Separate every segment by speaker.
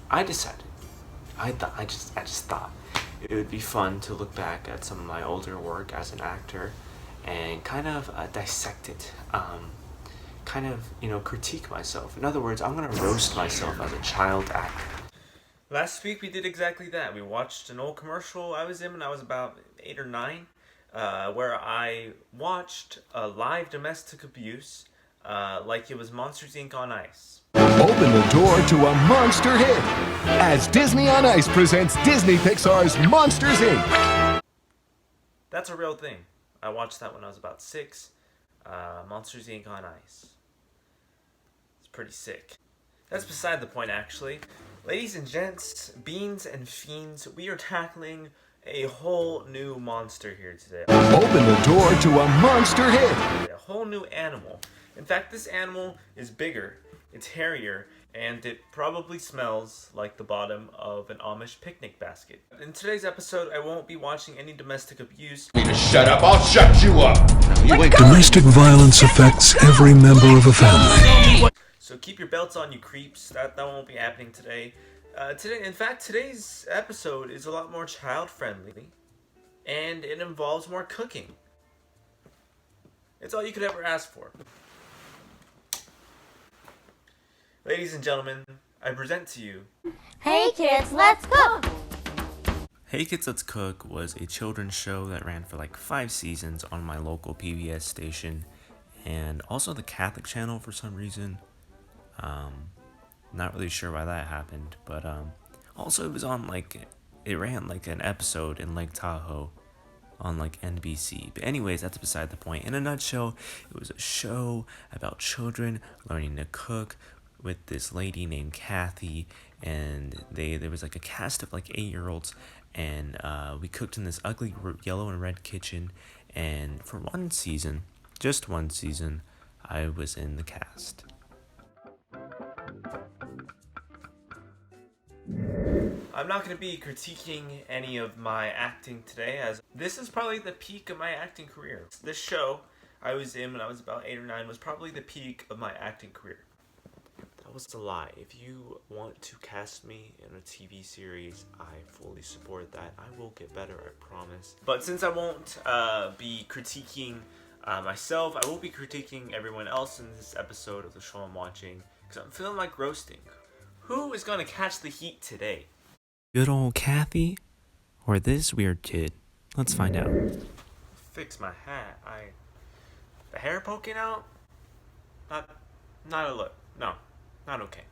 Speaker 1: I decided, I just thought it would be fun to look back at some of my older work as an actor and kind of dissect it, critique myself. In other words, I'm gonna roast myself as a child actor. Last week we did exactly that. We watched an old commercial I was in when I was about 8 or 9, where I watched live domestic abuse like it was Monsters Inc. on ice.
Speaker 2: Open the door to a monster hit as Disney on Ice presents Disney Pixar's Monsters Inc.
Speaker 1: That's a real thing. I watched that when I was about 6. Monsters Inc. on ice. It's pretty sick. That's beside the point, actually. Ladies and gents, beans and fiends, we are tackling a whole new monster here today.
Speaker 2: Open the door to a monster hit.
Speaker 1: A whole new animal. In fact, this animal is bigger, it's hairier, and it probably smells like the bottom of an Amish picnic basket. In today's episode, I won't be watching any domestic abuse.
Speaker 3: You just shut up, I'll shut you up!
Speaker 4: Domestic violence affects every member of a family.
Speaker 1: So keep your belts on, you creeps. That won't be happening today. Today's episode is a lot more child-friendly, and it involves more cooking. It's all you could ever ask for. Ladies and gentlemen, I present to you...
Speaker 5: Hey kids, let's cook!
Speaker 1: Hey Kids, Let's Cook was a children's show that ran for like 5 seasons on my local PBS station, and also the Catholic channel for some reason. Not really sure why that happened, but also it was on it ran like an episode in Lake Tahoe on like NBC. But anyways, that's beside the point. In a nutshell, it was a show about children learning to cook with this lady named Kathy, and there was like a cast of like 8-year-olds, and we cooked in this ugly yellow and red kitchen, and for one season, just one season, I was in the cast. I'm not going to be critiquing any of my acting today, as this is probably the peak of my acting career. This show I was in when I was about 8 or 9 was probably the peak of my acting career. That was a lie. If you want to cast me in a TV series, I fully support that. I will get better, I promise. But since I won't be critiquing myself, I will be critiquing everyone else in this episode of the show I'm watching, because I'm feeling like roasting. Who is going to catch the heat today? Good old Kathy? Or this weird kid? Let's find out. Fix my hat. The hair poking out? Not a look. No, not okay.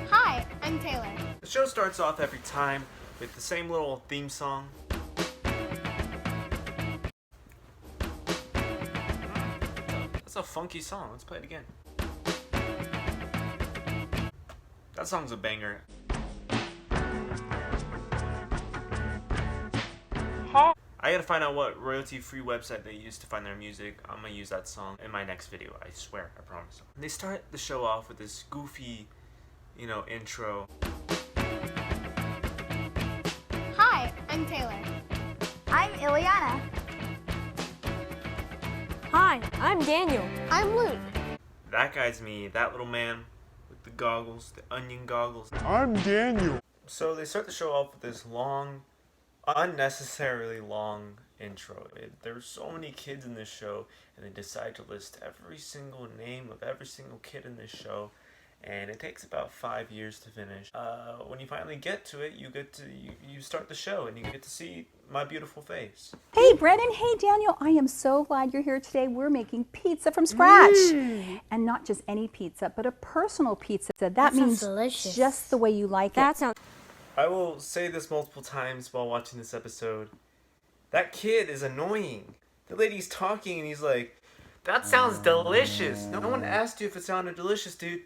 Speaker 5: Hi, I'm Taylor.
Speaker 1: The show starts off every time with the same little theme song. That's a funky song. Let's play it again. That song's a banger. I gotta find out what royalty-free website they use to find their music. I'm gonna use that song in my next video. I swear, I promise. And they start the show off with this goofy, intro.
Speaker 5: Hi, I'm Taylor. I'm Ileana.
Speaker 6: Hi, I'm Daniel.
Speaker 5: I'm Luke.
Speaker 1: That guy's me, that little man with the goggles, the onion goggles.
Speaker 3: I'm Daniel.
Speaker 1: So they start the show off with this long, unnecessarily long intro. There's so many kids in this show, and they decide to list every single name of every single kid in this show, and it takes about 5 years to finish. When you finally get to it, you start the show, and you get to see my beautiful face.
Speaker 7: Hey Brendon, hey Daniel, I am so glad you're here today. We're making pizza from scratch. And not just any pizza, but a personal pizza. That means
Speaker 5: delicious.
Speaker 7: Just the way you like it.
Speaker 1: I will say this multiple times while watching this episode. That kid is annoying. The lady's talking and he's like, "That sounds delicious." No one asked you if it sounded delicious, dude.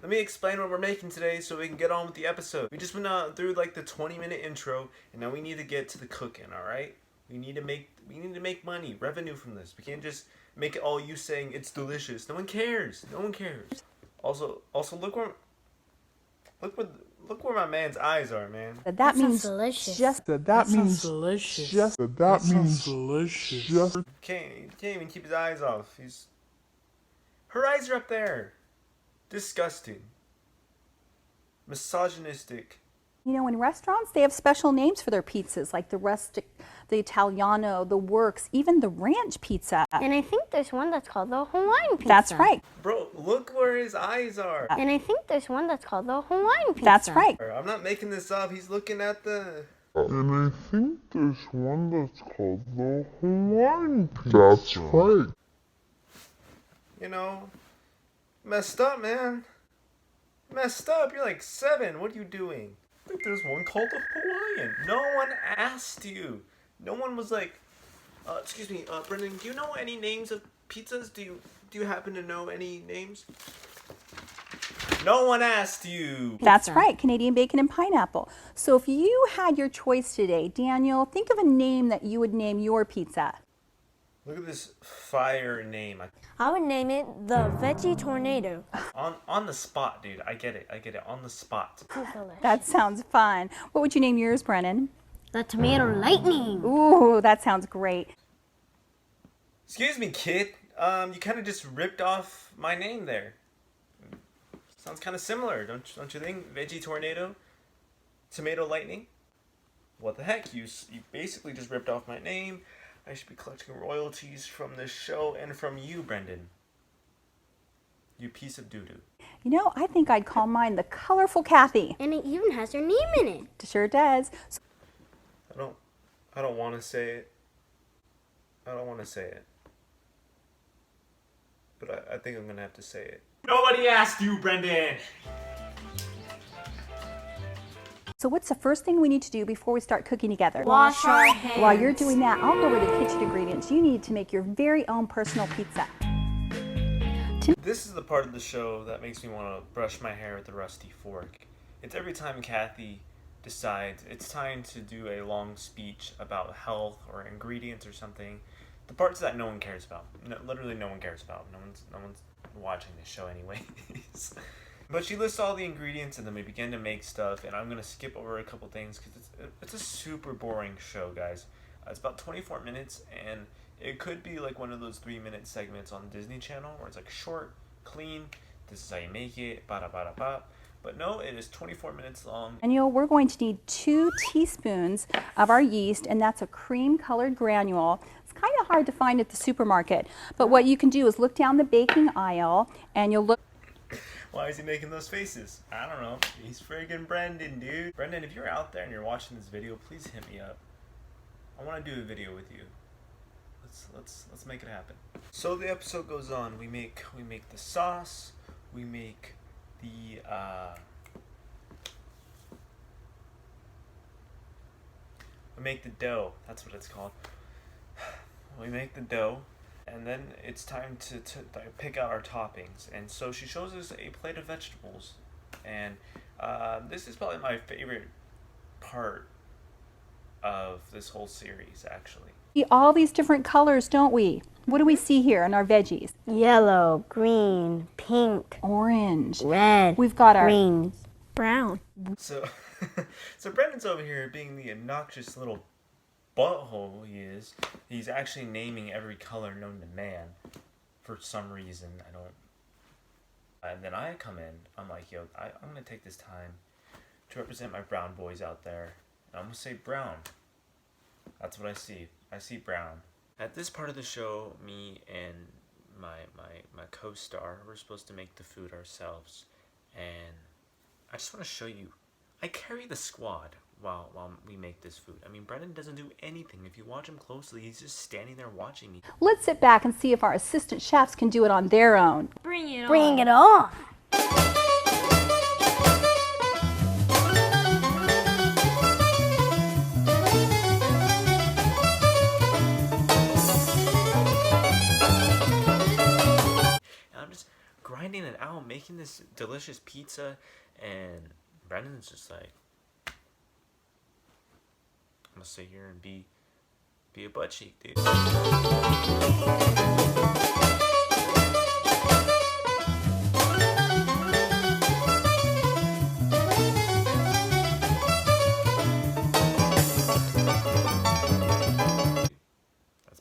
Speaker 1: Let me explain what we're making today so we can get on with the episode. We just went through like the 20-minute intro, and now we need to get to the cooking, alright? We need to make money, revenue from this. We can't just make it all you saying it's delicious. No one cares. No one cares. Also look where my man's eyes are, man.
Speaker 7: That means
Speaker 5: delicious.
Speaker 7: just
Speaker 3: That means
Speaker 6: delicious.
Speaker 3: delicious.
Speaker 1: Can't even keep his eyes off. Her eyes are up there. Disgusting. misogynistic.
Speaker 7: You know, in restaurants, they have special names for their pizzas, like the rustic, the Italiano, the works, even the ranch pizza.
Speaker 5: And I think there's one that's called the Hawaiian pizza.
Speaker 7: That's right.
Speaker 1: Bro, look where his eyes are.
Speaker 5: And I think there's one that's called the Hawaiian pizza.
Speaker 7: That's right.
Speaker 1: I'm not making this up. He's looking at the...
Speaker 3: And I think there's one that's called the Hawaiian pizza. That's right.
Speaker 1: You know, messed up, man. Messed up. You're like 7. What are you doing? I think there's one called the Hawaiian. No one asked you. No one was like, excuse me, Brendon, do you know any names of pizzas? Do you happen to know any names? No one asked you.
Speaker 7: That's right, Canadian bacon and pineapple. So if you had your choice today, Daniel, think of a name that you would name your pizza.
Speaker 1: Look at this fire name.
Speaker 6: I would name it the Veggie Tornado.
Speaker 1: On the spot, dude. I get it. On the spot.
Speaker 7: That sounds fun. What would you name yours, Brennan?
Speaker 5: The Tomato Lightning.
Speaker 7: Ooh, that sounds great.
Speaker 1: Excuse me, kid. You kind of just ripped off my name there. Sounds kind of similar, don't you think? Veggie Tornado, Tomato Lightning. What the heck? You basically just ripped off my name. I should be collecting royalties from this show and from you, Brendon. You piece of doo-doo.
Speaker 7: You know, I think I'd call mine the Colorful Kathy.
Speaker 5: And it even has your name in it.
Speaker 7: It sure does.
Speaker 1: I don't want to say it. I don't want to say it. But I think I'm going to have to say it. Nobody asked you, Brendon!
Speaker 7: So what's the first thing we need to do before we start cooking together?
Speaker 5: Wash our hands.
Speaker 7: While you're doing that, I'll go over the kitchen ingredients you need to make your very own personal pizza.
Speaker 1: This is the part of the show that makes me want to brush my hair with a rusty fork. It's every time Kathy decides it's time to do a long speech about health or ingredients or something. The parts that no one cares about. No, literally no one cares about. No one's watching this show anyways. But she lists all the ingredients and then we begin to make stuff, and I'm going to skip over a couple things because it's a super boring show, guys. It's about 24 minutes, and it could be like one of those 3-minute segments on Disney Channel where it's like short, clean, this is how you make it, ba-da-ba-da-ba. But no, it is 24 minutes long.
Speaker 7: Daniel, we're going to need 2 teaspoons of our yeast, and that's a cream-colored granule. It's kind of hard to find at the supermarket, but what you can do is look down the baking aisle, and you'll look.
Speaker 1: Why is he making those faces? I don't know. He's friggin' Brendon, dude. Brendon, if you're out there and you're watching this video, please hit me up. I want to do a video with you. Let's make it happen. So the episode goes on. We make the sauce. We make the dough. That's what it's called. We make the dough. And then it's time to pick out our toppings. And so she shows us a plate of vegetables. And this is probably my favorite part of this whole series, actually.
Speaker 7: See all these different colors, don't we? What do we see here in our veggies?
Speaker 5: Yellow, green, pink,
Speaker 7: Orange.
Speaker 5: red.
Speaker 7: We've got our
Speaker 5: green.
Speaker 6: Brown.
Speaker 1: So Brendon's over here being the obnoxious little butthole he is. He's actually naming every color known to man for some reason. I don't. And then I come in. I'm like, yo, I'm gonna take this time to represent my brown boys out there. And I'm gonna say brown. That's what I see. I see brown. At this part of the show, me and my co-star, we're supposed to make the food ourselves. And I just want to show you, I carry the squad while we make this food. I mean, Brendon doesn't do anything. If you watch him closely, he's just standing there watching me.
Speaker 7: Let's sit back and see if our assistant chefs can do it on their own.
Speaker 6: Bring it on.
Speaker 5: Bring it on.
Speaker 1: And I'm just grinding it out, making this delicious pizza, and Brendon's just like, I'm gonna sit here and be a butt cheek, dude. That's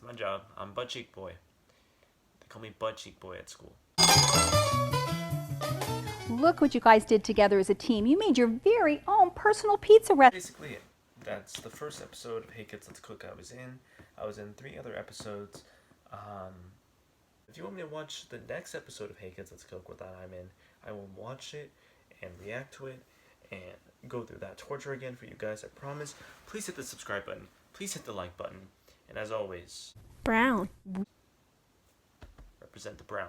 Speaker 1: my job. I'm butt cheek boy. They call me butt cheek boy at school.
Speaker 7: Look what you guys did together as a team. You made your very own personal pizza recipe.
Speaker 1: Basically it. That's the first episode of Hey Kids Let's Cook I was in. I was in 3 other episodes. If you want me to watch the next episode of Hey Kids Let's Cook that I'm in, I will watch it and react to it and go through that torture again for you guys, I promise. Please hit the subscribe button. Please hit the like button. And as always,
Speaker 6: Brown.
Speaker 1: represent the brown.